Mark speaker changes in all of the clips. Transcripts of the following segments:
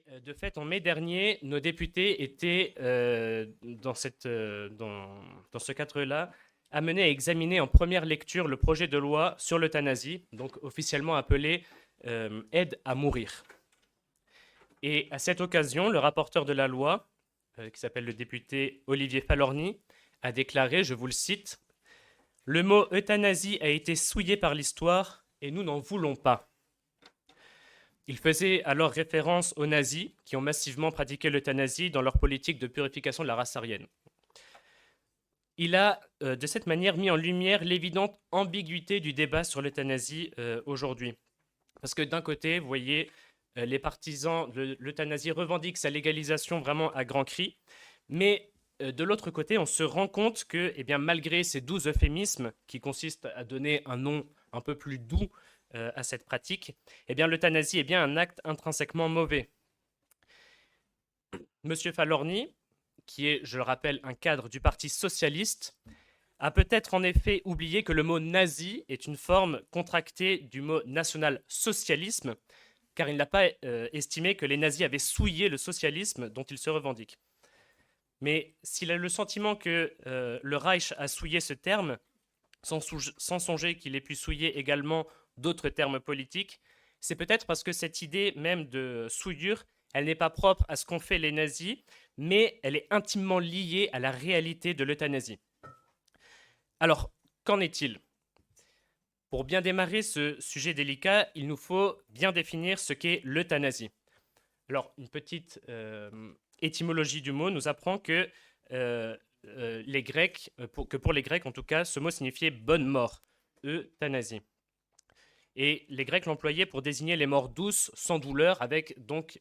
Speaker 1: De fait, en mai dernier, nos députés étaient, dans ce cadre-là, amenés à examiner en première lecture le projet de loi sur l'euthanasie, donc officiellement appelé Aide à mourir. Et à cette occasion, le rapporteur de la loi, qui s'appelle le député Olivier Falorni, a déclaré, je vous le cite, le mot euthanasie a été souillé par l'histoire et nous n'en voulons pas. Il faisait alors référence aux nazis qui ont massivement pratiqué l'euthanasie dans leur politique de purification de la race aryenne. Il a de cette manière mis en lumière l'évidente ambiguïté du débat sur l'euthanasie aujourd'hui. Parce que d'un côté, vous voyez, les partisans de l'euthanasie revendiquent sa légalisation vraiment à grands cris, mais de l'autre côté, on se rend compte que, eh bien, malgré ces doux euphémismes qui consistent à donner un nom un peu plus doux à cette pratique, eh bien, l'euthanasie est bien un acte intrinsèquement mauvais. Monsieur Falorni, qui est, je le rappelle, un cadre du Parti socialiste, a peut-être en effet oublié que le mot nazi est une forme contractée du mot national-socialisme, car il n'a pas estimé que les nazis avaient souillé le socialisme dont il se revendique. Mais s'il a le sentiment que le Reich a souillé ce terme, sans songer qu'il ait pu souiller également d'autres termes politiques, c'est peut-être parce que cette idée même de souillure, elle n'est pas propre à ce qu'ont fait les nazis, mais elle est intimement liée à la réalité de l'euthanasie. Alors, qu'en est-il? Pour bien démarrer ce sujet délicat, il nous faut bien définir ce qu'est l'euthanasie. Alors, une petite étymologie du mot nous apprend que les Grecs, pour les Grecs en tout cas, ce mot signifiait bonne mort, euthanasie. Et les Grecs l'employaient pour désigner les morts douces, sans douleur, avec donc,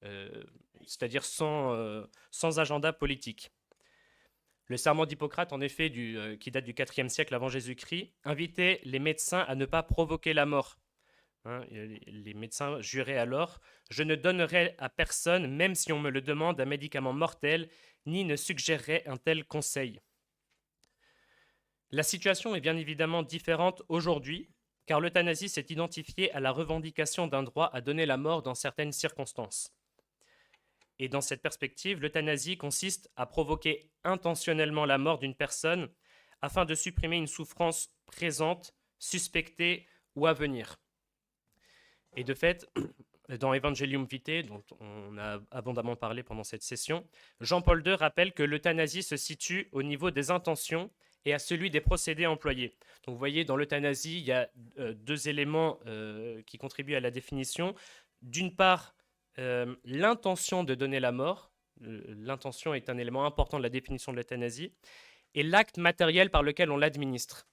Speaker 1: c'est-à-dire sans agenda politique. Le serment d'Hippocrate, en effet, qui date du IVe siècle avant Jésus-Christ, invitait les médecins à ne pas provoquer la mort. Hein, les médecins juraient alors « Je ne donnerai à personne, même si on me le demande, un médicament mortel, ni ne suggérerai un tel conseil. » La situation est bien évidemment différente aujourd'hui, car l'euthanasie s'est identifiée à la revendication d'un droit à donner la mort dans certaines circonstances. Et dans cette perspective, l'euthanasie consiste à provoquer intentionnellement la mort d'une personne afin de supprimer une souffrance présente, suspectée ou à venir. Et de fait, dans Evangelium Vitae, dont on a abondamment parlé pendant cette session, Jean-Paul II rappelle que l'euthanasie se situe au niveau des intentions et à celui des procédés employés. Donc vous voyez, dans l'euthanasie, il y a deux éléments qui contribuent à la définition. D'une part, l'intention de donner la mort. L'intention est un élément important de la définition de l'euthanasie. Et l'acte matériel par lequel on l'administre.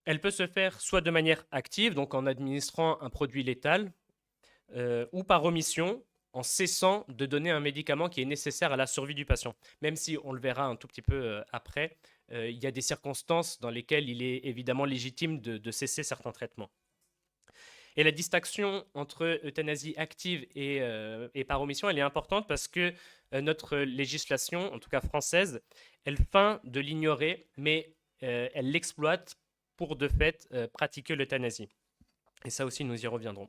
Speaker 1: Elle peut se faire soit de manière active, donc en administrant un produit létal, ou par omission, en cessant de donner un médicament qui est nécessaire à la survie du patient. Même si, on le verra un tout petit peu après, il y a des circonstances dans lesquelles il est évidemment légitime de cesser certains traitements. Et la distinction entre euthanasie active et par omission, elle est importante parce que notre législation, en tout cas française, elle feint de l'ignorer, mais elle l'exploite pour de fait pratiquer l'euthanasie. Et ça aussi, nous y reviendrons.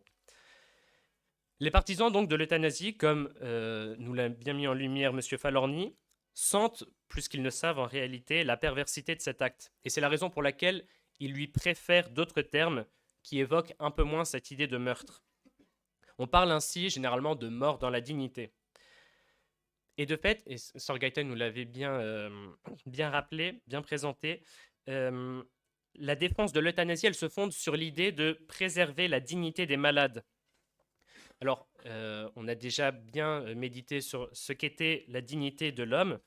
Speaker 1: Les partisans donc de l'euthanasie, comme nous l'a bien mis en lumière M. Falorni, sentent, plus qu'ils ne savent en réalité, la perversité de cet acte. Et c'est la raison pour laquelle ils lui préfèrent d'autres termes qui évoquent un peu moins cette idée de meurtre. On parle ainsi généralement de mort dans la dignité. Et de fait, et Sir Gaëtan nous l'avait bien rappelé, bien présenté, la défense de l'euthanasie, elle se fonde sur l'idée de préserver la dignité des malades. Alors, on a déjà bien médité sur ce qu'était la dignité de l'homme,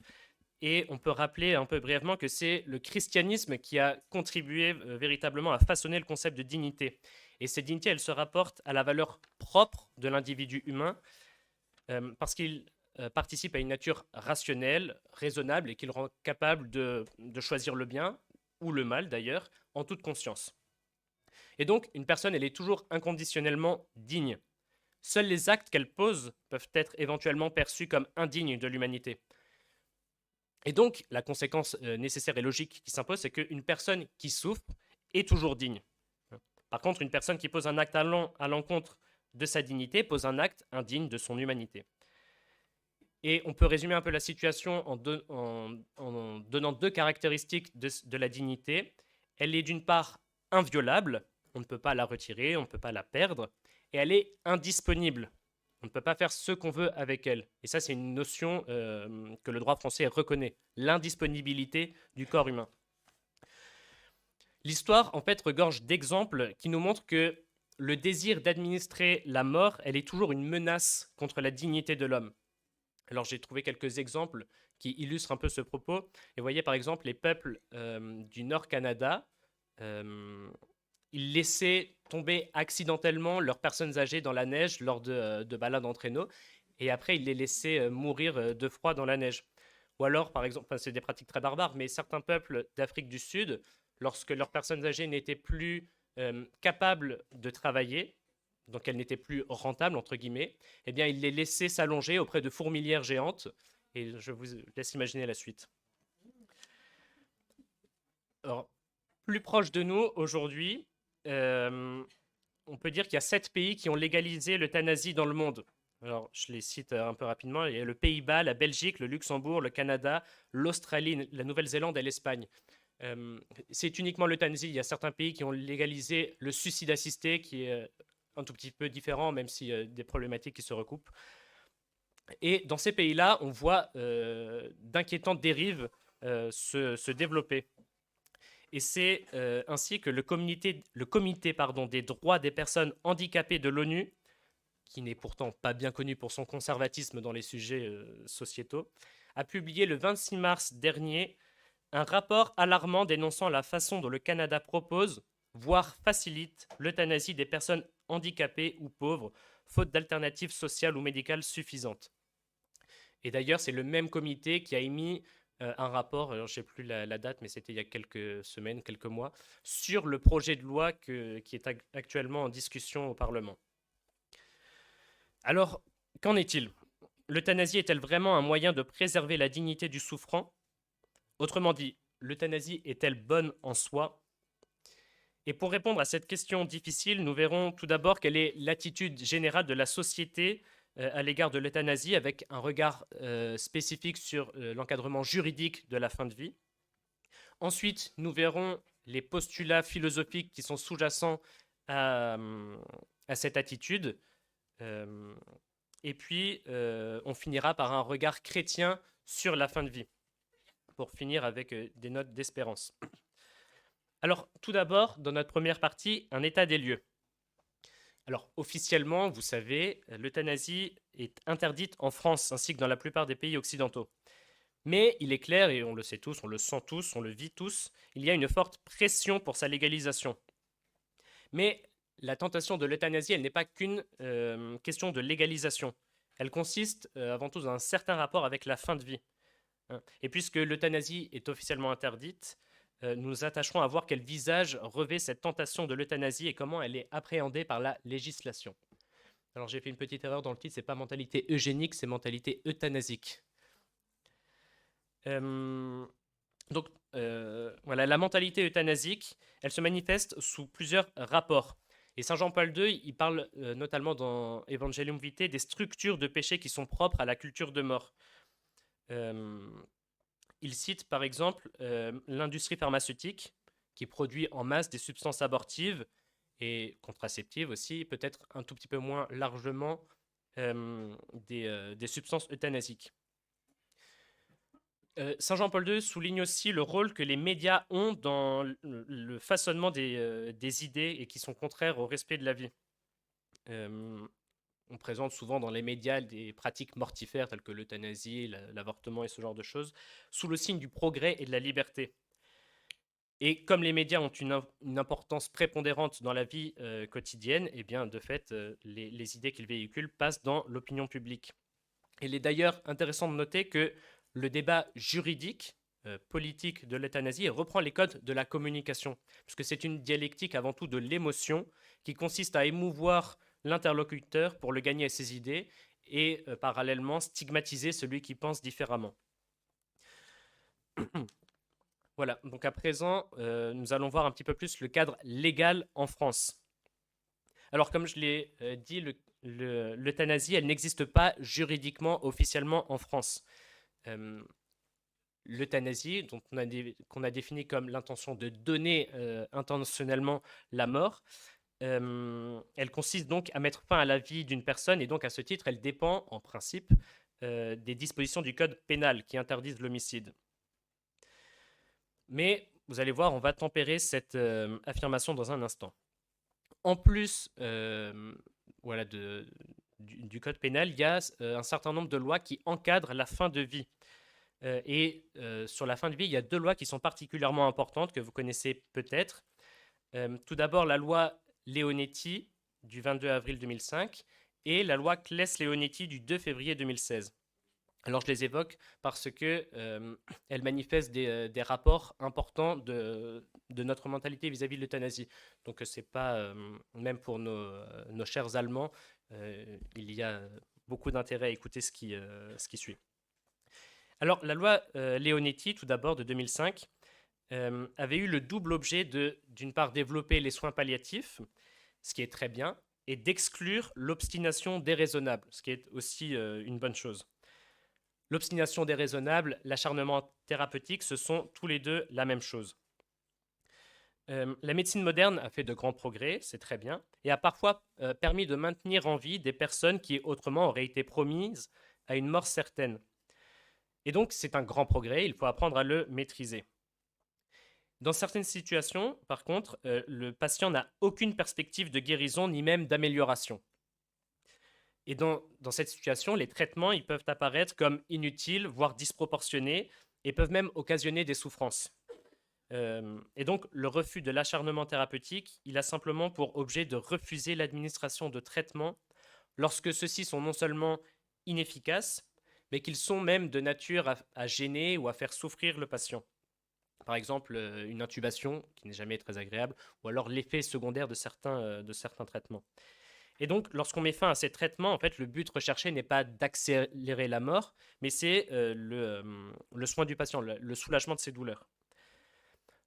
Speaker 1: et on peut rappeler un peu brièvement que c'est le christianisme qui a contribué véritablement à façonner le concept de dignité. Et cette dignité, elle se rapporte à la valeur propre de l'individu humain, parce qu'il participe à une nature rationnelle, raisonnable, et qu'il rend capable de choisir le bien, ou le mal d'ailleurs, en toute conscience. Et donc, une personne, elle est toujours inconditionnellement digne. Seuls les actes qu'elle pose peuvent être éventuellement perçus comme indignes de l'humanité. Et donc, la conséquence nécessaire et logique qui s'impose, c'est qu'une personne qui souffre est toujours digne. Par contre, une personne qui pose un acte à l'encontre de sa dignité pose un acte indigne de son humanité. Et on peut résumer un peu la situation en donnant deux caractéristiques de la dignité. Elle est d'une part inviolable, on ne peut pas la retirer, on ne peut pas la perdre, et elle est indisponible. On ne peut pas faire ce qu'on veut avec elle. Et ça, c'est une notion que le droit français reconnaît, l'indisponibilité du corps humain. L'histoire, en fait, regorge d'exemples qui nous montrent que le désir d'administrer la mort, elle est toujours une menace contre la dignité de l'homme. Alors j'ai trouvé quelques exemples qui illustrent un peu ce propos. Et vous voyez par exemple les peuples du Nord Canada, ils laissaient tomber accidentellement leurs personnes âgées dans la neige lors de balades en traîneau, et après ils les laissaient mourir de froid dans la neige. Ou alors par exemple, enfin, c'est des pratiques très barbares, mais certains peuples d'Afrique du Sud, lorsque leurs personnes âgées n'étaient plus capables de travailler, donc elles n'étaient plus rentables, entre guillemets, eh bien, ils les laissaient s'allonger auprès de fourmilières géantes. Et je vous laisse imaginer la suite. Alors, plus proche de nous, aujourd'hui, on peut dire qu'il y a 7 pays qui ont légalisé l'euthanasie dans le monde. Alors, je les cite un peu rapidement. Il y a le Pays-Bas, la Belgique, le Luxembourg, le Canada, l'Australie, la Nouvelle-Zélande et l'Espagne. C'est uniquement l'euthanasie. Il y a certains pays qui ont légalisé le suicide assisté, qui est un tout petit peu différent, même s'il y a des problématiques qui se recoupent. Et dans ces pays-là, on voit d'inquiétantes dérives se développer. Et c'est ainsi que le comité des droits des personnes handicapées de l'ONU, qui n'est pourtant pas bien connu pour son conservatisme dans les sujets sociétaux, a publié le 26 mars dernier un rapport alarmant dénonçant la façon dont le Canada propose, voire facilite, l'euthanasie des personnes handicapées ou pauvres, faute d'alternatives sociales ou médicales suffisantes. Et d'ailleurs, c'est le même comité qui a émis un rapport, alors je ne sais plus la date, mais c'était il y a quelques semaines, quelques mois, sur le projet de loi qui est actuellement en discussion au Parlement. Alors, qu'en est-il? L'euthanasie est-elle vraiment un moyen de préserver la dignité du souffrant? Autrement dit, l'euthanasie est-elle bonne en soi? Et pour répondre à cette question difficile, nous verrons tout d'abord quelle est l'attitude générale de la société à l'égard de l'euthanasie, avec un regard spécifique sur l'encadrement juridique de la fin de vie. Ensuite, nous verrons les postulats philosophiques qui sont sous-jacents à cette attitude. Et puis, on finira par un regard chrétien sur la fin de vie, pour finir avec des notes d'espérance. Alors, tout d'abord, dans notre première partie, un état des lieux. Alors, officiellement, vous savez, l'euthanasie est interdite en France ainsi que dans la plupart des pays occidentaux. Mais il est clair, et on le sait tous, on le sent tous, on le vit tous, il y a une forte pression pour sa légalisation. Mais la tentation de l'euthanasie, elle n'est pas qu'une question de légalisation. Elle consiste avant tout dans un certain rapport avec la fin de vie. Et puisque l'euthanasie est officiellement interdite, nous nous attacherons à voir quel visage revêt cette tentation de l'euthanasie et comment elle est appréhendée par la législation. Alors j'ai fait une petite erreur dans le titre, c'est pas mentalité eugénique, c'est mentalité euthanasique. Donc voilà, la mentalité euthanasique, elle se manifeste sous plusieurs rapports. Et Saint Jean-Paul II, il parle notamment dans Evangelium Vitae des structures de péché qui sont propres à la culture de mort. Il cite par exemple l'industrie pharmaceutique qui produit en masse des substances abortives et contraceptives aussi, peut-être un tout petit peu moins largement des substances euthanasiques. Saint Jean-Paul II souligne aussi le rôle que les médias ont dans le façonnement des idées et qui sont contraires au respect de la vie. On présente souvent dans les médias des pratiques mortifères telles que l'euthanasie, l'avortement et ce genre de choses, sous le signe du progrès et de la liberté. Et comme les médias ont une importance prépondérante dans la vie quotidienne, et bien de fait, les idées qu'ils véhiculent passent dans l'opinion publique. Il est d'ailleurs intéressant de noter que le débat juridique, politique de l'euthanasie reprend les codes de la communication, puisque c'est une dialectique avant tout de l'émotion qui consiste à émouvoir l'interlocuteur pour le gagner à ses idées et parallèlement stigmatiser celui qui pense différemment. Voilà, donc à présent, nous allons voir un petit peu plus le cadre légal en France. Alors comme je l'ai dit, l'euthanasie, elle n'existe pas juridiquement, officiellement en France. Euh, L'euthanasie, qu'on a défini comme l'intention de donner intentionnellement la mort, elle consiste donc à mettre fin à la vie d'une personne et donc à ce titre, elle dépend en principe des dispositions du code pénal qui interdisent l'homicide. Mais vous allez voir, on va tempérer cette affirmation dans un instant. En plus voilà, du code pénal, il y a un certain nombre de lois qui encadrent la fin de vie. Sur la fin de vie, il y a 2 lois qui sont particulièrement importantes que vous connaissez peut-être. Tout d'abord, la loi Leonetti du 22 avril 2005 et la loi Claes-Leonetti du 2 février 2016. Alors je les évoque parce que elles manifestent des rapports importants de notre mentalité vis-à-vis de l'euthanasie. Donc c'est pas, même pour nos chers Allemands, il y a beaucoup d'intérêt à écouter ce qui suit. Alors la loi Leonetti, tout d'abord de 2005, avait eu le double objet d'une part, développer les soins palliatifs, ce qui est très bien, et d'exclure l'obstination déraisonnable, ce qui est aussi une bonne chose. L'obstination déraisonnable, l'acharnement thérapeutique, ce sont tous les deux la même chose. La médecine moderne a fait de grands progrès, c'est très bien, et a parfois permis de maintenir en vie des personnes qui autrement auraient été promises à une mort certaine. Et donc c'est un grand progrès, il faut apprendre à le maîtriser. Dans certaines situations, par contre, le patient n'a aucune perspective de guérison ni même d'amélioration. Et dans cette situation, les traitements ils peuvent apparaître comme inutiles, voire disproportionnés, et peuvent même occasionner des souffrances. Et donc, le refus de l'acharnement thérapeutique, il a simplement pour objet de refuser l'administration de traitements lorsque ceux-ci sont non seulement inefficaces, mais qu'ils sont même de nature à gêner ou à faire souffrir le patient. Par exemple, une intubation, qui n'est jamais très agréable, ou alors l'effet secondaire de certains traitements. Et donc, lorsqu'on met fin à ces traitements, en fait, le but recherché n'est pas d'accélérer la mort, mais c'est le soin du patient, le soulagement de ses douleurs.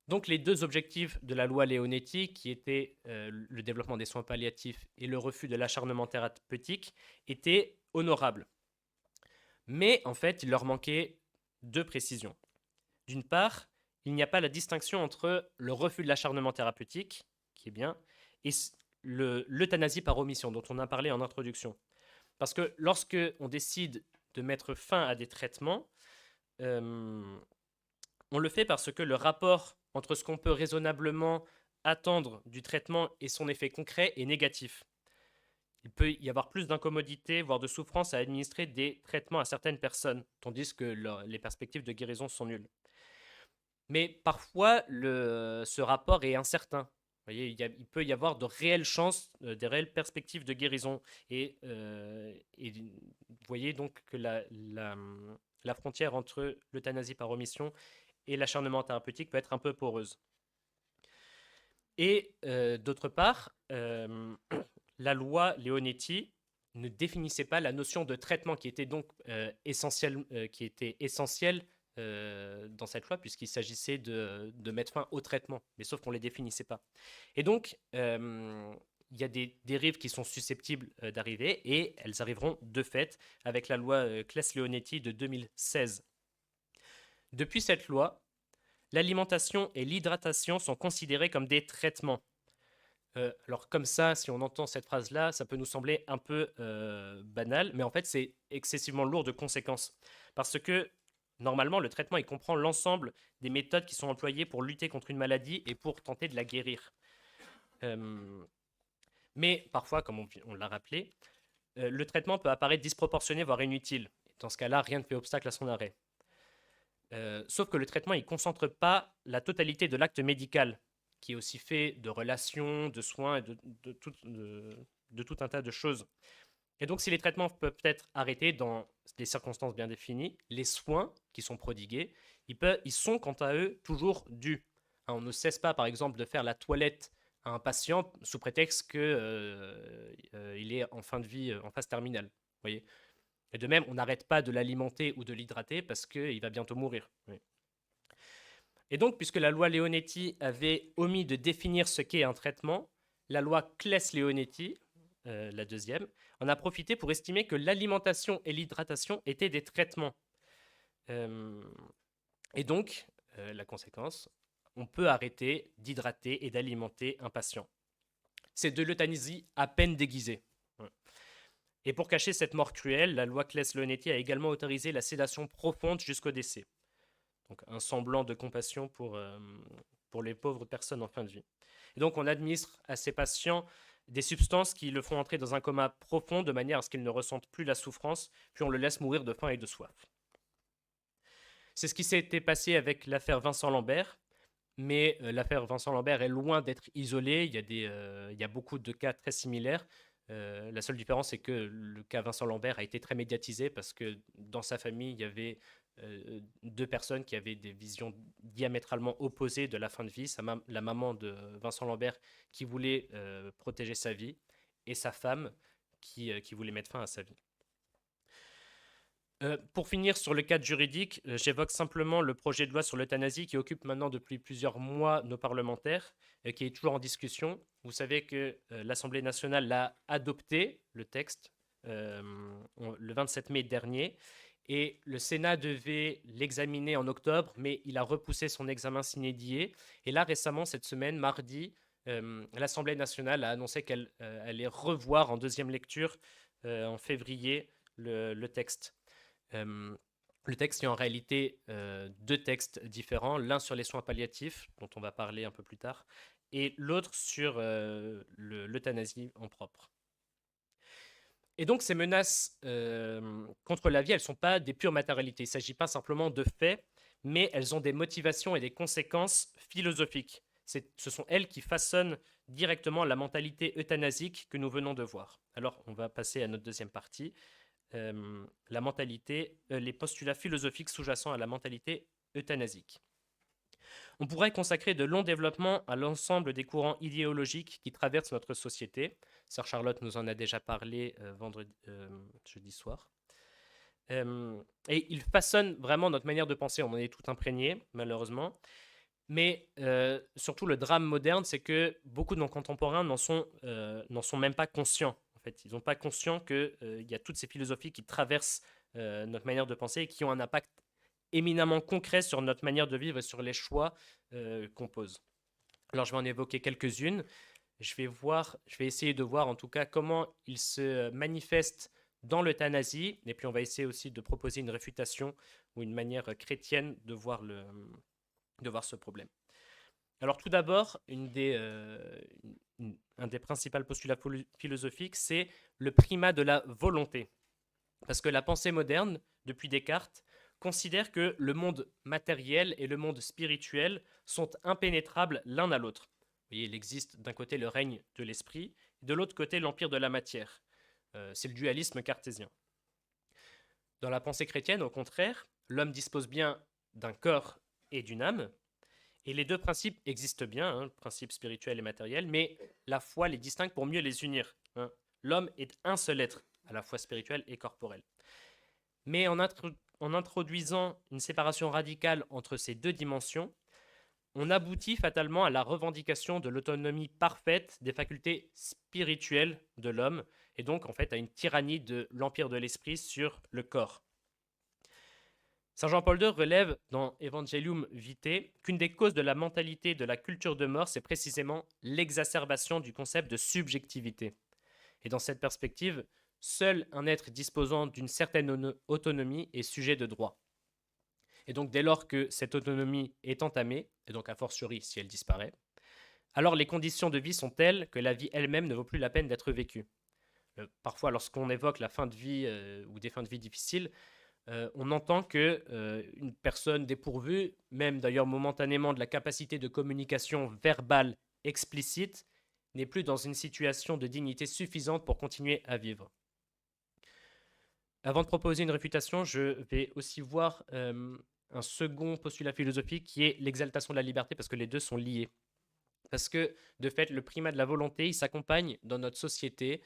Speaker 1: Donc, les 2 objectifs de la loi Leonetti, qui étaient le développement des soins palliatifs et le refus de l'acharnement thérapeutique, étaient honorables. Mais, en fait, il leur manquait 2 précisions. D'une part, il n'y a pas la distinction entre le refus de l'acharnement thérapeutique, qui est bien, et l'euthanasie par omission, dont on a parlé en introduction. Parce que lorsque on décide de mettre fin à des traitements, on le fait parce que le rapport entre ce qu'on peut raisonnablement attendre du traitement et son effet concret est négatif. Il peut y avoir plus d'incommodité, voire de souffrance à administrer des traitements à certaines personnes, tandis que les perspectives de guérison sont nulles. Mais parfois, ce rapport est incertain. Vous voyez, il peut y avoir de réelles chances, des réelles perspectives de guérison. Et vous voyez donc que la frontière entre l'euthanasie par omission et l'acharnement thérapeutique peut être un peu poreuse. Et d'autre part, la loi Leonetti ne définissait pas la notion de traitement qui était donc essentielle dans cette loi, puisqu'il s'agissait de mettre fin au traitement, mais sauf qu'on ne les définissait pas. Et donc, il y a des dérives qui sont susceptibles d'arriver, et elles arriveront de fait avec la loi Claes-Leonetti de 2016. Depuis cette loi, l'alimentation et l'hydratation sont considérées comme des traitements. Alors comme ça, si on entend cette phrase-là, ça peut nous sembler un peu banal, mais en fait c'est excessivement lourd de conséquences. Parce que normalement, le traitement il comprend l'ensemble des méthodes qui sont employées pour lutter contre une maladie et pour tenter de la guérir. Mais parfois, comme on l'a rappelé, le traitement peut apparaître disproportionné, voire inutile. Dans ce cas-là, rien ne fait obstacle à son arrêt. Sauf que le traitement, il ne concentre pas la totalité de l'acte médical, qui est aussi fait de relations, de soins et de tout un tas de choses. Et donc, si les traitements peuvent être arrêtés dans des circonstances bien définies, les soins qui sont prodigués, ils sont quant à eux toujours dus. On ne cesse pas, par exemple, de faire la toilette à un patient sous prétexte qu'il est en fin de vie, en phase terminale. Vous voyez ? Et de même, on n'arrête pas de l'alimenter ou de l'hydrater parce qu'il va bientôt mourir. Oui. Et donc, puisque la loi Leonetti avait omis de définir ce qu'est un traitement, la loi Claes-Leonetti la deuxième, en a profité pour estimer que l'alimentation et l'hydratation étaient des traitements. Et donc, la conséquence, on peut arrêter d'hydrater et d'alimenter un patient. C'est de l'euthanasie à peine déguisée. Et pour cacher cette mort cruelle, la loi Claes-Leonetti a également autorisé la sédation profonde jusqu'au décès. Donc un semblant de compassion pour les pauvres personnes en fin de vie. Et donc on administre à ces patients des substances qui le font entrer dans un coma profond de manière à ce qu'ils ne ressentent plus la souffrance, puis on le laisse mourir de faim et de soif. C'est ce qui s'était passé avec l'affaire Vincent Lambert, mais l'affaire Vincent Lambert est loin d'être isolée, il y a beaucoup de cas très similaires. La seule différence, c'est que le cas Vincent Lambert a été très médiatisé parce que dans sa famille, il y avait deux personnes qui avaient des visions diamétralement opposées de la fin de vie. La maman de Vincent Lambert qui voulait protéger sa vie et sa femme qui voulait mettre fin à sa vie. Pour finir sur le cadre juridique, j'évoque simplement le projet de loi sur l'euthanasie qui occupe maintenant depuis plusieurs mois nos parlementaires, qui est toujours en discussion. Vous savez que l'Assemblée nationale a adopté le texte le 27 mai dernier et le Sénat devait l'examiner en octobre, mais il a repoussé son examen sine die. Et là, récemment, cette semaine, mardi, l'Assemblée nationale a annoncé qu'elle allait revoir en deuxième lecture en février le texte. Le texte est en réalité deux textes différents, l'un sur les soins palliatifs, dont on va parler un peu plus tard, et l'autre sur l'euthanasie en propre. Et donc ces menaces contre la vie, elles ne sont pas des pures matérialités, il ne s'agit pas simplement de faits, mais elles ont des motivations et des conséquences philosophiques. Ce sont elles qui façonnent directement la mentalité euthanasique que nous venons de voir. Alors on va passer à notre deuxième partie. La mentalité, les postulats philosophiques sous-jacents à la mentalité euthanasique. On pourrait consacrer de longs développements à l'ensemble des courants idéologiques qui traversent notre société. Sœur Charlotte nous en a déjà parlé jeudi soir. Et ils façonnent vraiment notre manière de penser. On en est tout imprégné, malheureusement. Mais surtout, le drame moderne, c'est que beaucoup de nos contemporains n'en sont même pas conscients. En fait, ils n'ont pas conscience qu'il y a toutes ces philosophies qui traversent notre manière de penser et qui ont un impact éminemment concret sur notre manière de vivre et sur les choix qu'on pose. Alors, je vais en évoquer quelques-unes. Je vais essayer de voir en tout cas comment ils se manifestent dans l'euthanasie, et puis on va essayer aussi de proposer une réfutation ou une manière chrétienne de voir ce problème. Alors tout d'abord, un des principaux postulats philosophiques, c'est le primat de la volonté. Parce que la pensée moderne, depuis Descartes, considère que le monde matériel et le monde spirituel sont impénétrables l'un à l'autre. Vous voyez, il existe d'un côté le règne de l'esprit, et de l'autre côté l'empire de la matière. C'est le dualisme cartésien. Dans la pensée chrétienne, au contraire, l'homme dispose bien d'un corps et d'une âme, et les deux principes existent bien, le principe spirituel et matériel, mais la foi les distingue pour mieux les unir. L'homme est un seul être, à la fois spirituel et corporel. Mais en introduisant une séparation radicale entre ces deux dimensions, on aboutit fatalement à la revendication de l'autonomie parfaite des facultés spirituelles de l'homme, et donc en fait à une tyrannie de l'empire de l'esprit sur le corps. Saint Jean-Paul II relève dans Evangelium Vitae qu'une des causes de la mentalité de la culture de mort, c'est précisément l'exacerbation du concept de subjectivité. Et dans cette perspective, seul un être disposant d'une certaine autonomie est sujet de droit. Et donc dès lors que cette autonomie est entamée, et donc a fortiori si elle disparaît, alors les conditions de vie sont telles que la vie elle-même ne vaut plus la peine d'être vécue. Parfois lorsqu'on évoque la fin de vie ou des fins de vie difficiles, on entend qu'une personne dépourvue, même d'ailleurs momentanément de la capacité de communication verbale explicite, n'est plus dans une situation de dignité suffisante pour continuer à vivre. Avant de proposer une réfutation, je vais aussi voir un second postulat philosophique qui est l'exaltation de la liberté, parce que les deux sont liés. Parce que, de fait, le primat de la volonté, il s'accompagne dans notre société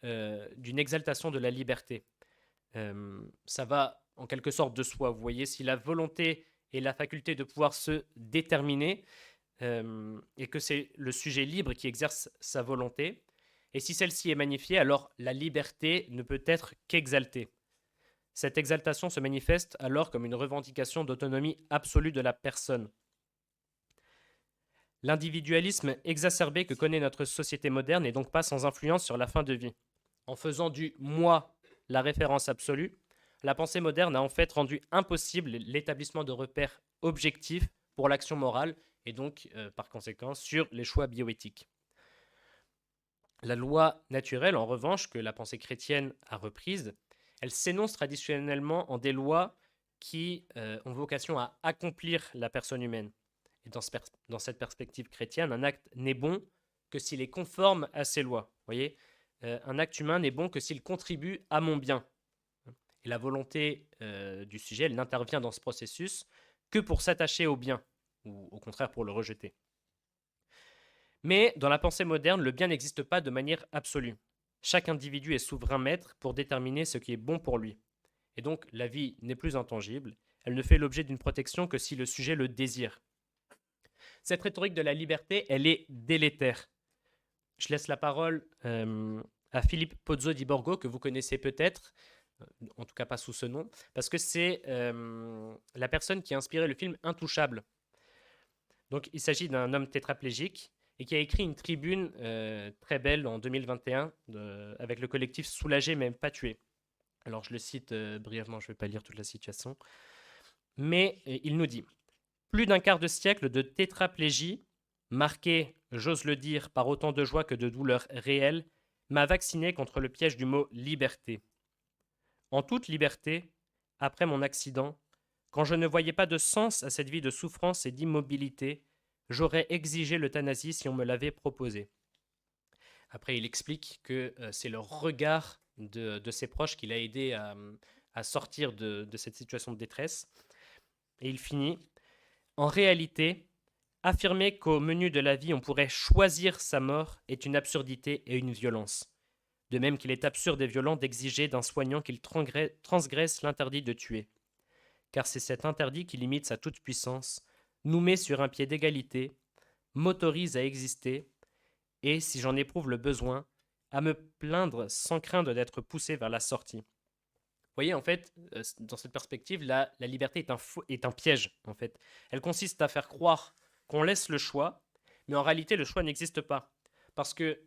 Speaker 1: d'une exaltation de la liberté. Ça va en quelque sorte de soi. Vous voyez, si la volonté est la faculté de pouvoir se déterminer et que c'est le sujet libre qui exerce sa volonté, Et si celle-ci est magnifiée, alors la liberté ne peut être qu'exaltée. Cette exaltation se manifeste alors comme une revendication d'autonomie absolue de la personne. L'individualisme exacerbé que connaît notre société moderne n'est donc pas sans influence sur la fin de vie. En faisant du moi la référence absolue, la pensée moderne a en fait rendu impossible l'établissement de repères objectifs pour l'action morale et donc, par conséquent, sur les choix bioéthiques. La loi naturelle, en revanche, que la pensée chrétienne a reprise, elle s'énonce traditionnellement en des lois qui ont vocation à accomplir la personne humaine. Et dans cette perspective chrétienne, un acte n'est bon que s'il est conforme à ces lois. Vous voyez, un acte humain n'est bon que s'il contribue à mon bien. Et la volonté du sujet, elle n'intervient dans ce processus que pour s'attacher au bien, ou au contraire pour le rejeter. Mais dans la pensée moderne, le bien n'existe pas de manière absolue. Chaque individu est souverain maître pour déterminer ce qui est bon pour lui. Et donc la vie n'est plus intangible, elle ne fait l'objet d'une protection que si le sujet le désire. Cette rhétorique de la liberté, elle est délétère. Je laisse la parole à Philippe Pozzo di Borgo, que vous connaissez peut-être, en tout cas pas sous ce nom, parce que c'est la personne qui a inspiré le film Intouchable. Donc il s'agit d'un homme tétraplégique et qui a écrit une tribune très belle en 2021 avec le collectif Soulagé mais pas tué. Alors je le cite brièvement, je ne vais pas lire toute la situation. Mais il nous dit « Plus d'un quart de siècle de tétraplégie, marqué, j'ose le dire, par autant de joie que de douleurs réelles, m'a vacciné contre le piège du mot liberté. En toute liberté, après mon accident, quand je ne voyais pas de sens à cette vie de souffrance et d'immobilité, j'aurais exigé l'euthanasie si on me l'avait proposé. » Après, il explique que c'est le regard de ses proches qui l'a aidé à sortir de cette situation de détresse. Et il finit « En réalité, affirmer qu'au menu de la vie on pourrait choisir sa mort est une absurdité et une violence. De même qu'il est absurde et violent d'exiger d'un soignant qu'il transgresse l'interdit de tuer. Car c'est cet interdit qui limite sa toute-puissance, nous met sur un pied d'égalité, m'autorise à exister, et, si j'en éprouve le besoin, à me plaindre sans craindre d'être poussé vers la sortie. Vous voyez, en fait, dans cette perspective, la liberté est un piège, en fait. Elle consiste à faire croire qu'on laisse le choix, mais en réalité, le choix n'existe pas. Parce que,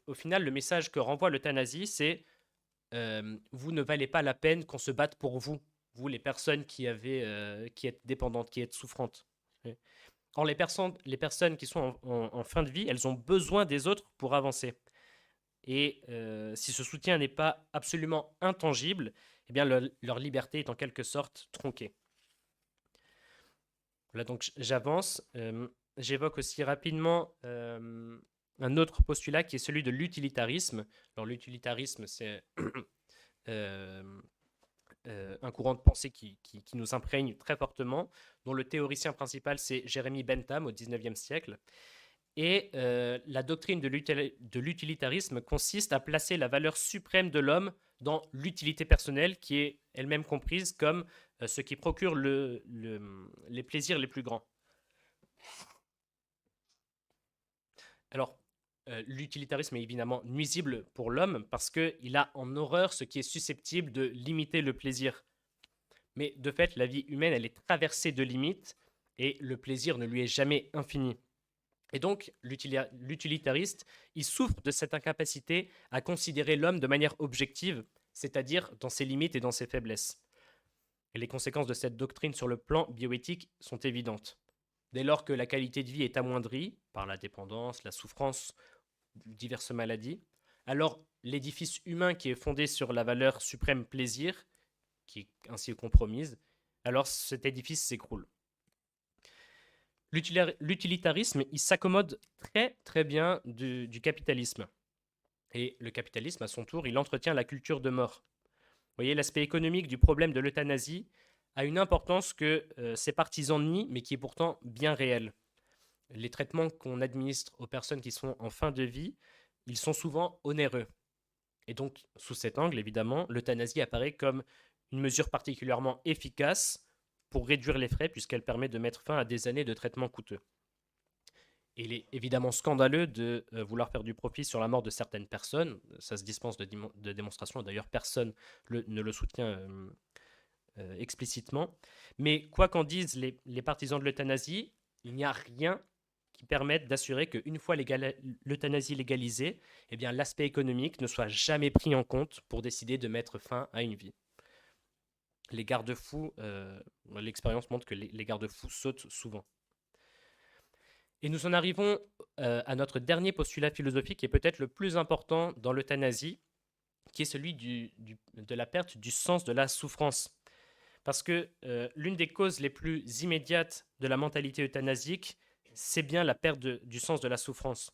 Speaker 1: au final, le message que renvoie l'euthanasie, c'est vous ne valez pas la peine qu'on se batte pour vous, vous les personnes qui êtes dépendantes, qui êtes souffrantes. Or, les personnes qui sont en fin de vie, elles ont besoin des autres pour avancer. Et si ce soutien n'est pas absolument intangible, eh bien leur liberté est en quelque sorte tronquée. Voilà, donc j'avance. J'évoque aussi rapidement un autre postulat qui est celui de l'utilitarisme. Alors l'utilitarisme, c'est un courant de pensée qui nous imprègne très fortement, dont le théoricien principal, c'est Jérémy Bentham au XIXe siècle. Et la doctrine de l'utilitarisme consiste à placer la valeur suprême de l'homme dans l'utilité personnelle, qui est elle-même comprise comme ce qui procure les plaisirs les plus grands. Alors, l'utilitarisme est évidemment nuisible pour l'homme parce qu'il a en horreur ce qui est susceptible de limiter le plaisir. Mais de fait, la vie humaine, elle est traversée de limites et le plaisir ne lui est jamais infini. Et donc, l'utilitariste, il souffre de cette incapacité à considérer l'homme de manière objective, c'est-à-dire dans ses limites et dans ses faiblesses. Et les conséquences de cette doctrine sur le plan bioéthique sont évidentes. Dès lors que la qualité de vie est amoindrie par la dépendance, la souffrance, diverses maladies, alors l'édifice humain qui est fondé sur la valeur suprême plaisir, qui est ainsi compromise, alors cet édifice s'écroule. L'utilitarisme, il s'accommode très très bien du capitalisme. Et le capitalisme, à son tour, il entretient la culture de mort. Vous voyez, l'aspect économique du problème de l'euthanasie a une importance que ses partisans nient, mais qui est pourtant bien réelle. Les traitements qu'on administre aux personnes qui sont en fin de vie, ils sont souvent onéreux. Et donc, sous cet angle, évidemment, l'euthanasie apparaît comme une mesure particulièrement efficace pour réduire les frais, puisqu'elle permet de mettre fin à des années de traitements coûteux. Il est évidemment scandaleux de vouloir faire du profit sur la mort de certaines personnes. Ça se dispense de démonstration. D'ailleurs, personne ne le soutient explicitement. Mais quoi qu'en disent les partisans de l'euthanasie, il n'y a rien qui permette d'assurer qu'une fois l'euthanasie légalisée, eh bien, l'aspect économique ne soit jamais pris en compte pour décider de mettre fin à une vie. Les garde-fous, l'expérience montre que les garde-fous sautent souvent. Et nous en arrivons à notre dernier postulat philosophique, qui est peut-être le plus important dans l'euthanasie, qui est celui de la perte du sens de la souffrance. Parce que l'une des causes les plus immédiates de la mentalité euthanasique, c'est bien la perte du sens de la souffrance.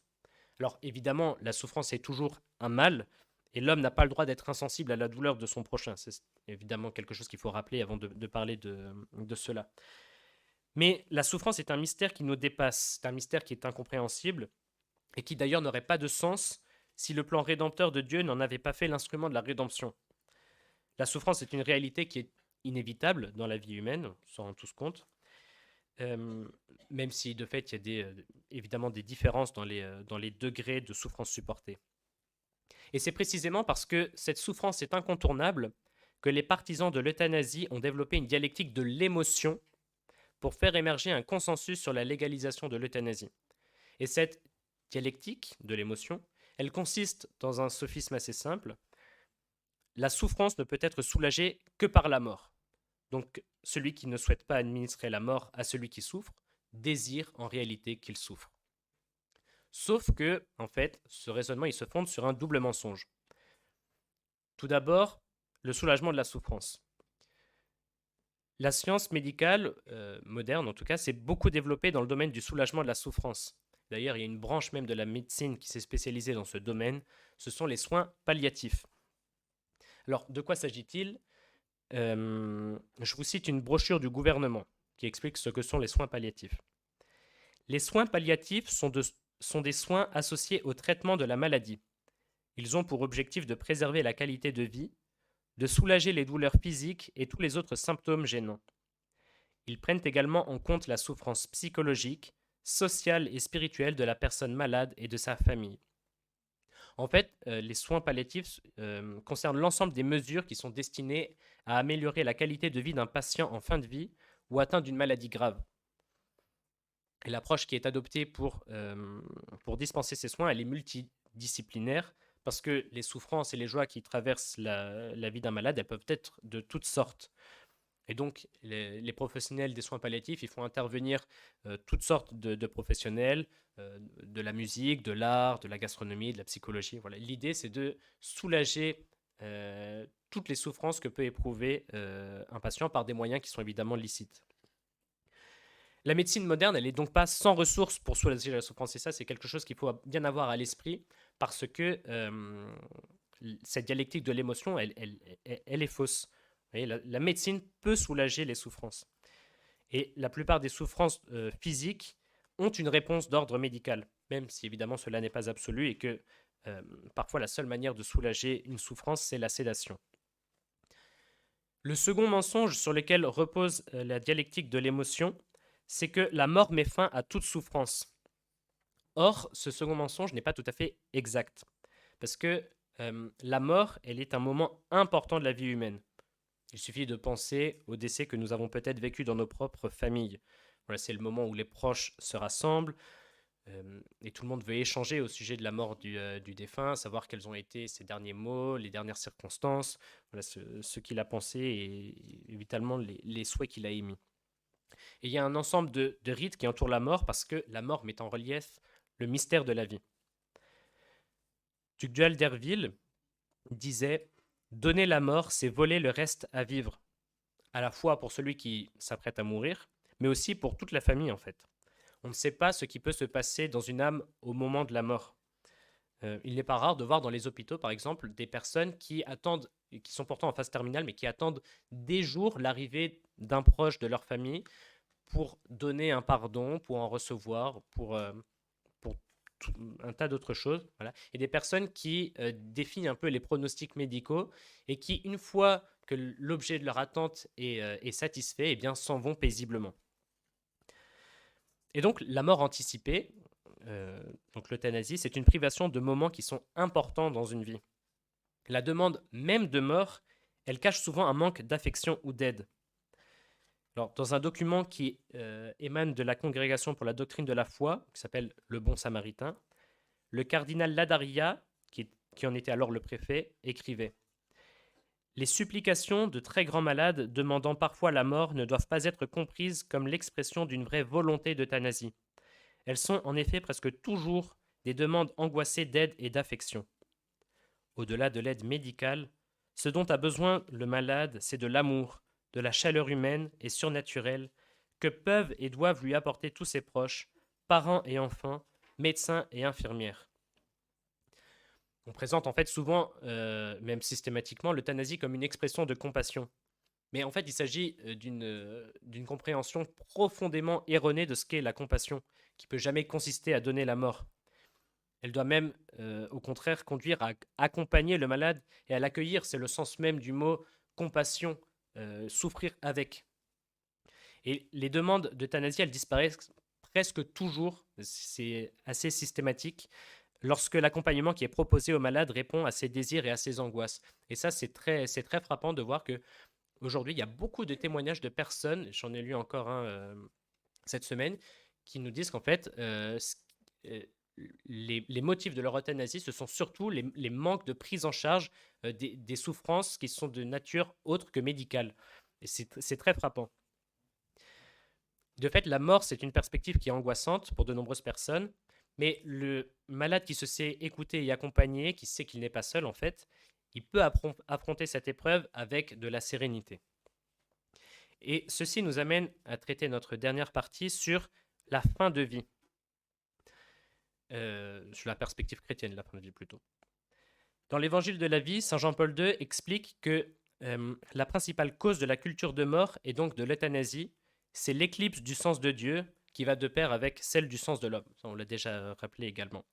Speaker 1: Alors évidemment, la souffrance est toujours un mal, et l'homme n'a pas le droit d'être insensible à la douleur de son prochain. C'est évidemment quelque chose qu'il faut rappeler avant de parler de cela. Mais la souffrance est un mystère qui nous dépasse, c'est un mystère qui est incompréhensible, et qui d'ailleurs n'aurait pas de sens si le plan rédempteur de Dieu n'en avait pas fait l'instrument de la rédemption. La souffrance est une réalité qui est inévitable dans la vie humaine, on s'en rend tous compte, même si de fait il y a évidemment des différences dans les degrés de souffrance supportée. Et c'est précisément parce que cette souffrance est incontournable que les partisans de l'euthanasie ont développé une dialectique de l'émotion pour faire émerger un consensus sur la légalisation de l'euthanasie. Et cette dialectique de l'émotion, elle consiste dans un sophisme assez simple. La souffrance ne peut être soulagée que par la mort. Donc celui qui ne souhaite pas administrer la mort à celui qui souffre désire en réalité qu'il souffre. Sauf que, en fait, ce raisonnement il se fonde sur un double mensonge. Tout d'abord, le soulagement de la souffrance. La science médicale, moderne en tout cas, s'est beaucoup développée dans le domaine du soulagement de la souffrance. D'ailleurs, il y a une branche même de la médecine qui s'est spécialisée dans ce domaine, ce sont les soins palliatifs. Alors, de quoi s'agit-il ? Je vous cite une brochure du gouvernement qui explique ce que sont les soins palliatifs. Les soins palliatifs sont des soins associés au traitement de la maladie. Ils ont pour objectif de préserver la qualité de vie, de soulager les douleurs physiques et tous les autres symptômes gênants. Ils prennent également en compte la souffrance psychologique, sociale et spirituelle de la personne malade et de sa famille. En fait, les soins palliatifs concernent l'ensemble des mesures qui sont destinées à améliorer la qualité de vie d'un patient en fin de vie ou atteint d'une maladie grave. Et l'approche qui est adoptée pour dispenser ces soins, elle est multidisciplinaire parce que les souffrances et les joies qui traversent la vie d'un malade, elles peuvent être de toutes sortes. Et donc, les professionnels des soins palliatifs, ils font intervenir toutes sortes de professionnels, de la musique, de l'art, de la gastronomie, de la psychologie. Voilà. L'idée, c'est de soulager toutes les souffrances que peut éprouver un patient par des moyens qui sont évidemment licites. La médecine moderne, elle n'est donc pas sans ressources pour soulager la souffrance. Et ça, c'est quelque chose qu'il faut bien avoir à l'esprit parce que cette dialectique de l'émotion, elle est fausse. Vous voyez, la médecine peut soulager les souffrances. Et la plupart des souffrances physiques ont une réponse d'ordre médical, même si évidemment cela n'est pas absolu et que parfois la seule manière de soulager une souffrance, c'est la sédation. Le second mensonge sur lequel repose la dialectique de l'émotion, c'est que la mort met fin à toute souffrance. Or, ce second mensonge n'est pas tout à fait exact, parce que la mort, elle est un moment important de la vie humaine. Il suffit de penser au décès que nous avons peut-être vécu dans nos propres familles. Voilà, c'est le moment où les proches se rassemblent et tout le monde veut échanger au sujet de la mort du défunt, savoir quels ont été ses derniers mots, les dernières circonstances, voilà, ce qu'il a pensé et évidemment les souhaits qu'il a émis. Et il y a un ensemble de rites qui entourent la mort parce que la mort met en relief le mystère de la vie. Tugdual d'Herville disait « Donner la mort, c'est voler le reste à vivre », à la fois pour celui qui s'apprête à mourir, mais aussi pour toute la famille en fait. On ne sait pas ce qui peut se passer dans une âme au moment de la mort. Il n'est pas rare de voir dans les hôpitaux, par exemple, des personnes qui attendent, qui sont pourtant en phase terminale, mais qui attendent des jours l'arrivée d'un proche de leur famille pour donner un pardon, pour en recevoir, pour un tas d'autres choses. Voilà. Et des personnes qui défient un peu les pronostics médicaux et qui, une fois que l'objet de leur attente est satisfait, eh bien, s'en vont paisiblement. Et donc, la mort anticipée, Donc l'euthanasie, c'est une privation de moments qui sont importants dans une vie. La demande même de mort, elle cache souvent un manque d'affection ou d'aide. Alors, dans un document qui émane de la Congrégation pour la doctrine de la foi, qui s'appelle Le Bon Samaritain, le cardinal Ladaria, qui en était alors le préfet, écrivait: Les supplications de très grands malades demandant parfois la mort ne doivent pas être comprises comme l'expression d'une vraie volonté d'euthanasie. Elles sont en effet presque toujours des demandes angoissées d'aide et d'affection. Au-delà de l'aide médicale, ce dont a besoin le malade, c'est de l'amour, de la chaleur humaine et surnaturelle que peuvent et doivent lui apporter tous ses proches, parents et enfants, médecins et infirmières. On présente en fait souvent, même systématiquement, l'euthanasie comme une expression de compassion. Mais en fait, il s'agit d'une compréhension profondément erronée de ce qu'est la compassion, qui peut jamais consister à donner la mort. Elle doit même, au contraire, conduire à accompagner le malade et à l'accueillir. C'est le sens même du mot compassion, souffrir avec. Et les demandes d'euthanasie, elles disparaissent presque toujours, c'est assez systématique, lorsque l'accompagnement qui est proposé au malade répond à ses désirs et à ses angoisses. Et ça, c'est très frappant de voir que aujourd'hui, il y a beaucoup de témoignages de personnes, j'en ai lu encore un cette semaine, qui nous disent qu'en fait, les motifs de leur euthanasie, ce sont surtout les manques de prise en charge des souffrances qui sont de nature autre que médicale. Et c'est très frappant. De fait, la mort, c'est une perspective qui est angoissante pour de nombreuses personnes, mais le malade qui se sait écouté et accompagné, qui sait qu'il n'est pas seul en fait, il peut affronter cette épreuve avec de la sérénité. Et ceci nous amène à traiter notre dernière partie sur la fin de vie. Sur la perspective chrétienne, la fin de vie plutôt. Dans l'évangile de la vie, Saint Jean-Paul II explique que la principale cause de la culture de mort et donc de l'euthanasie, c'est l'éclipse du sens de Dieu qui va de pair avec celle du sens de l'homme. Ça, on l'a déjà rappelé également.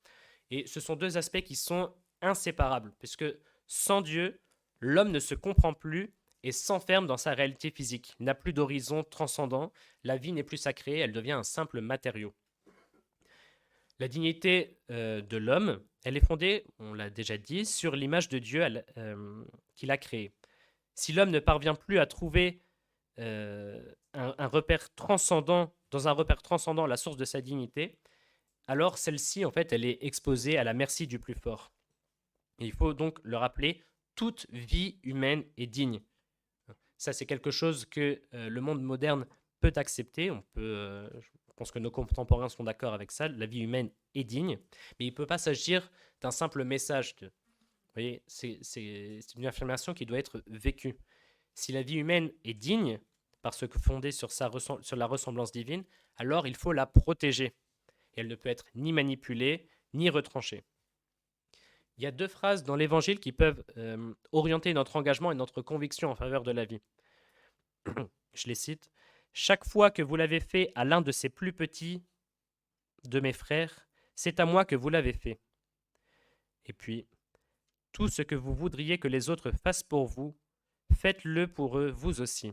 Speaker 1: Et ce sont deux aspects qui sont inséparables, puisque sans Dieu, l'homme ne se comprend plus et s'enferme dans sa réalité physique, n'a plus d'horizon transcendant, la vie n'est plus sacrée, elle devient un simple matériau. La dignité de l'homme, elle est fondée, on l'a déjà dit, sur l'image de Dieu qu'il a créée. Si l'homme ne parvient plus à trouver un repère transcendant, dans un repère transcendant la source de sa dignité, alors celle-ci, en fait, elle est exposée à la merci du plus fort. Et il faut donc le rappeler, toute vie humaine est digne. Ça, c'est quelque chose que le monde moderne peut accepter. Je pense que nos contemporains sont d'accord avec ça. La vie humaine est digne, mais il ne peut pas s'agir d'un simple message. Vous voyez, c'est une affirmation qui doit être vécue. Si la vie humaine est digne, parce que fondée sur la ressemblance divine, alors il faut la protéger. Et elle ne peut être ni manipulée, ni retranchée. Il y a deux phrases dans l'Évangile qui peuvent orienter notre engagement et notre conviction en faveur de la vie. Je les cite. Chaque fois que vous l'avez fait à l'un de ces plus petits de mes frères, c'est à moi que vous l'avez fait. Et puis, tout ce que vous voudriez que les autres fassent pour vous, faites-le pour eux, vous aussi.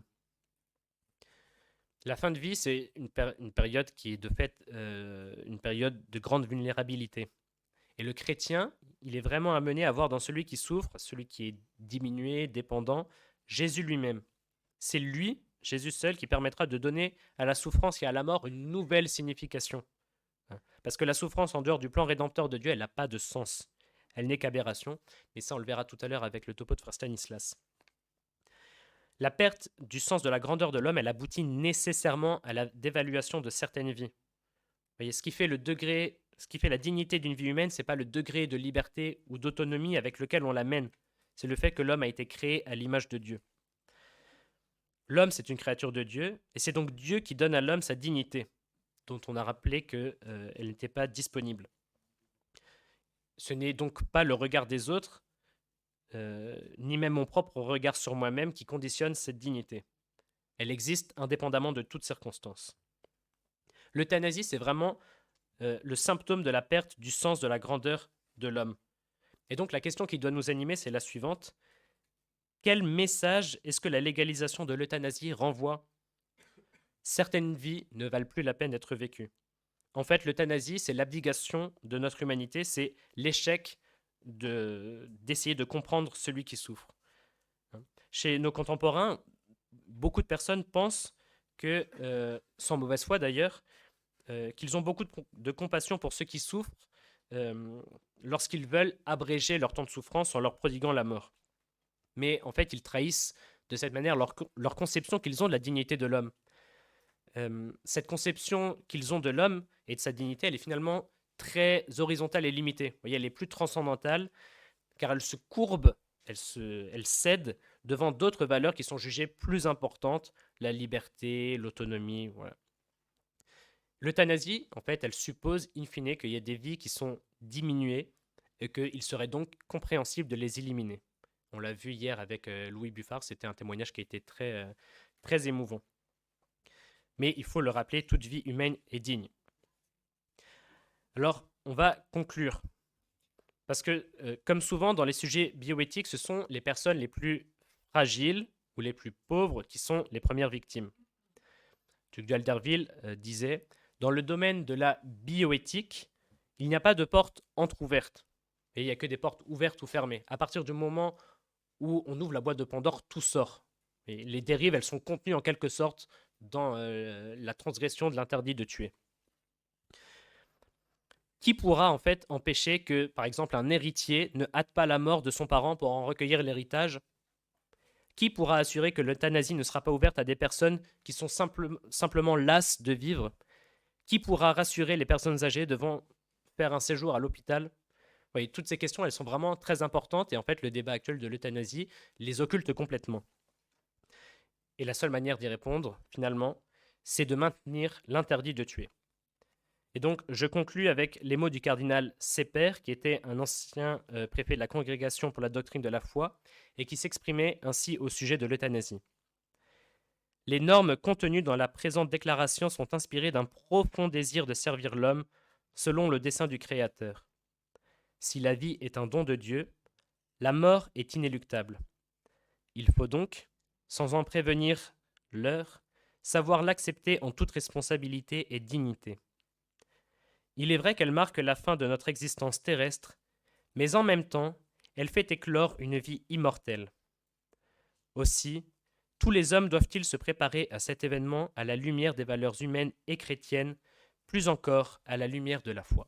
Speaker 1: La fin de vie, c'est une période qui est de fait une période de grande vulnérabilité. Et le chrétien, il est vraiment amené à voir dans celui qui souffre, celui qui est diminué, dépendant, Jésus lui-même. C'est lui, Jésus seul, qui permettra de donner à la souffrance et à la mort une nouvelle signification. Parce que la souffrance en dehors du plan rédempteur de Dieu, elle n'a pas de sens. Elle n'est qu'aberration. Mais ça, on le verra tout à l'heure avec le topo de frère Stanislas. La perte du sens de la grandeur de l'homme, elle aboutit nécessairement à la dévaluation de certaines vies. Vous voyez, ce qui fait la dignité d'une vie humaine, c'est pas le degré de liberté ou d'autonomie avec lequel on la mène. C'est le fait que l'homme a été créé à l'image de Dieu. L'homme, c'est une créature de Dieu, et c'est donc Dieu qui donne à l'homme sa dignité, dont on a rappelé qu'elle n'était pas disponible. Ce n'est donc pas le regard des autres, ni même mon propre regard sur moi-même qui conditionne cette dignité. Elle existe indépendamment de toute circonstance. L'euthanasie, c'est vraiment le symptôme de la perte du sens de la grandeur de l'homme. Et donc la question qui doit nous animer, c'est la suivante. Quel message est-ce que la légalisation de l'euthanasie renvoie ? Certaines vies ne valent plus la peine d'être vécues. En fait, l'euthanasie, c'est l'abdication de notre humanité, c'est l'échec d'essayer de comprendre celui qui souffre. Chez nos contemporains, beaucoup de personnes pensent que, sans mauvaise foi d'ailleurs, qu'ils ont beaucoup de compassion pour ceux qui souffrent euh, lorsqu'ils veulent abréger leur temps de souffrance en leur prodiguant la mort. Mais en fait, ils trahissent de cette manière leur conception qu'ils ont de la dignité de l'homme. Cette conception qu'ils ont de l'homme et de sa dignité, elle est finalement très horizontale et limitée. Vous voyez, elle est plus transcendantale, car elle se courbe, elle cède devant d'autres valeurs qui sont jugées plus importantes, la liberté, l'autonomie. Voilà. L'euthanasie, en fait, elle suppose, in fine, qu'il y a des vies qui sont diminuées et qu'il serait donc compréhensible de les éliminer. On l'a vu hier avec Louis Buffard, c'était un témoignage qui a été très émouvant. Mais il faut le rappeler, toute vie humaine est digne. Alors, on va conclure. Parce que, comme souvent dans les sujets bioéthiques, ce sont les personnes les plus fragiles ou les plus pauvres qui sont les premières victimes. Tugdual Derville disait « Dans le domaine de la bioéthique, il n'y a pas de porte entrouverte. Et il n'y a que des portes ouvertes ou fermées. À partir du moment où on ouvre la boîte de Pandore, tout sort. Et les dérives, elles sont contenues en quelque sorte dans la transgression de l'interdit de tuer. Qui pourra en fait empêcher que, par exemple, un héritier ne hâte pas la mort de son parent pour en recueillir l'héritage? Qui pourra assurer que l'euthanasie ne sera pas ouverte à des personnes qui sont simplement lasses de vivre? Qui pourra rassurer les personnes âgées devant faire un séjour à l'hôpital? Vous voyez, toutes ces questions, elles sont vraiment très importantes et en fait, le débat actuel de l'euthanasie les occulte complètement. Et la seule manière d'y répondre, finalement, c'est de maintenir l'interdit de tuer. Et donc, je conclus avec les mots du cardinal Sepper, qui était un ancien préfet de la Congrégation pour la doctrine de la foi, et qui s'exprimait ainsi au sujet de l'euthanasie. Les normes contenues dans la présente déclaration sont inspirées d'un profond désir de servir l'homme selon le dessein du Créateur. Si la vie est un don de Dieu, la mort est inéluctable. Il faut donc, sans en prévenir l'heure, savoir l'accepter en toute responsabilité et dignité. Il est vrai qu'elle marque la fin de notre existence terrestre, mais en même temps, elle fait éclore une vie immortelle. Aussi, tous les hommes doivent-ils se préparer à cet événement à la lumière des valeurs humaines et chrétiennes, plus encore à la lumière de la foi.